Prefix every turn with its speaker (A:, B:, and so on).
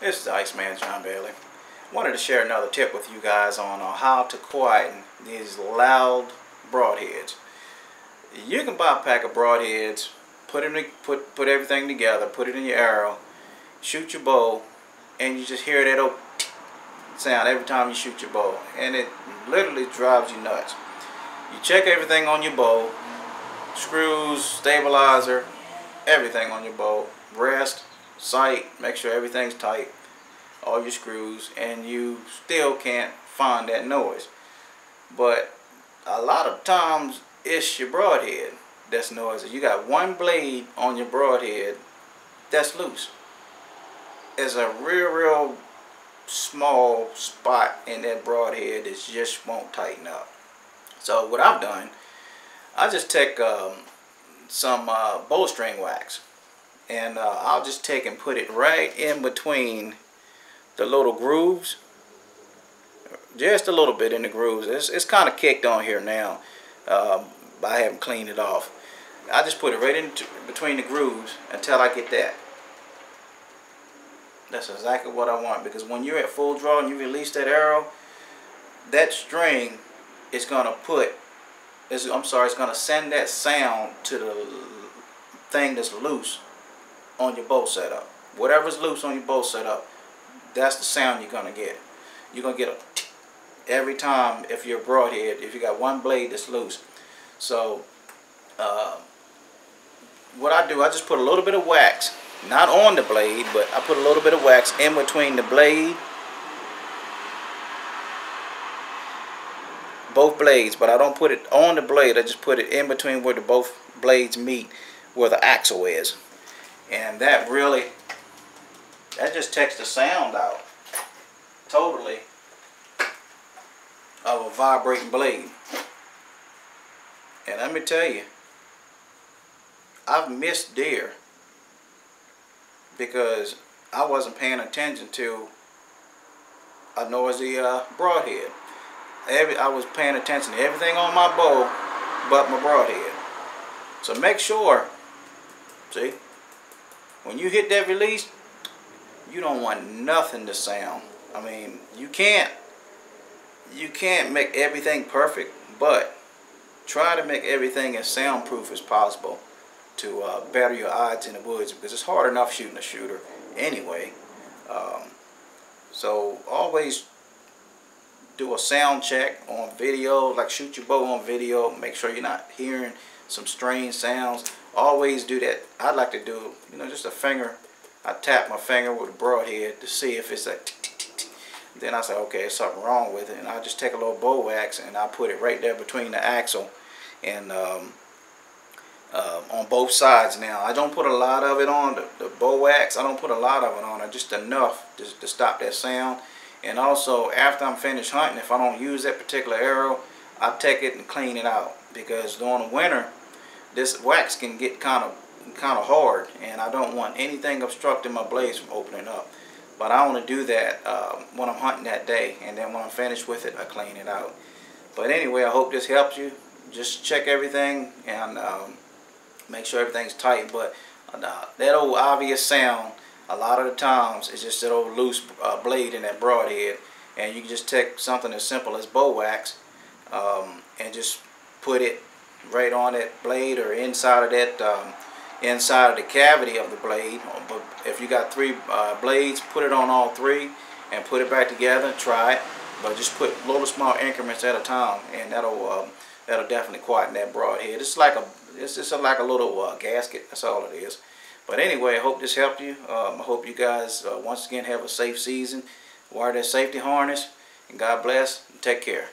A: This is the Iceman John Bailey. Wanted to share another tip with you guys on how to quieten these loud broadheads. You can buy a pack of broadheads, put everything together, put it in your arrow, shoot your bow, and you just hear that old sound every time you shoot your bow, and it literally drives you nuts. You check everything on your bow, screws, stabilizer, everything on your bow, rest, sight, make sure everything's tight, all your screws, and you still can't find that noise. But a lot of times it's your broadhead that's noisy. You got one blade on your broadhead that's loose. It's a real small spot in that broadhead that just won't tighten up. So what I've done, I just take some bowstring wax, and I'll just take and put it right in between the little grooves, just a little bit in the grooves. It's kind of kicked on here now. I haven't cleaned it off. I just put it right in between the grooves until I get that. That's exactly what I want, because when you're at full draw and you release that arrow, that string is gonna it's gonna send that sound to the thing that's loose on your bow setup. Whatever's loose on your bow setup, that's the sound you're gonna get. You're gonna get a tick every time if you're broadhead, if you got one blade that's loose. So what I do, I just put a little bit of wax, not on the blade, but I put a little bit of wax in between the blade, both blades, but I don't put it on the blade. I just put it in between where both blades meet, where the axle is, and that just takes the sound out totally of a vibrating blade. And let me tell you, I've missed deer because I wasn't paying attention to a noisy broadhead. I was paying attention to everything on my bow but my broadhead. So make sure, see, when you hit that release, you don't want nothing to sound. I mean, you can't make everything perfect, but try to make everything as soundproof as possible to better your odds in the woods, because it's hard enough shooting a shooter anyway. So always do a sound check on video, like shoot your bow on video, make sure you're not hearing some strange sounds. Always do that. I'd like to do, just a finger. I tap my finger with a broadhead to see if it's like tick, tick, tick, tick. Then I say, okay, there's something wrong with it, and I just take a little bow wax and I put it right there between the axle and on both sides. Now, I don't put a lot of it on the bow wax. I don't put a lot of it on it, just enough to stop that sound. And also, after I'm finished hunting, if I don't use that particular arrow, I take it and clean it out, because during the winter, this wax can get kind of hard, and I don't want anything obstructing my blades from opening up. But I want to do that when I'm hunting that day, and then when I'm finished with it, I clean it out. But anyway, I hope this helps you. Just check everything and make sure everything's tight. But that old obvious sound, a lot of the times, is just that old loose blade in that broadhead. And you can just take something as simple as bow wax and just put it right on that blade, or inside of that inside of the cavity of the blade. But if you got three blades, put it on all three and put it back together. Try it, but just put little small increments at a time, and that'll definitely quieten that broadhead. It's just like a little gasket. That's all it is. But anyway, I hope this helped you. I hope you guys once again have a safe season. Wear that safety harness, and God bless. And take care.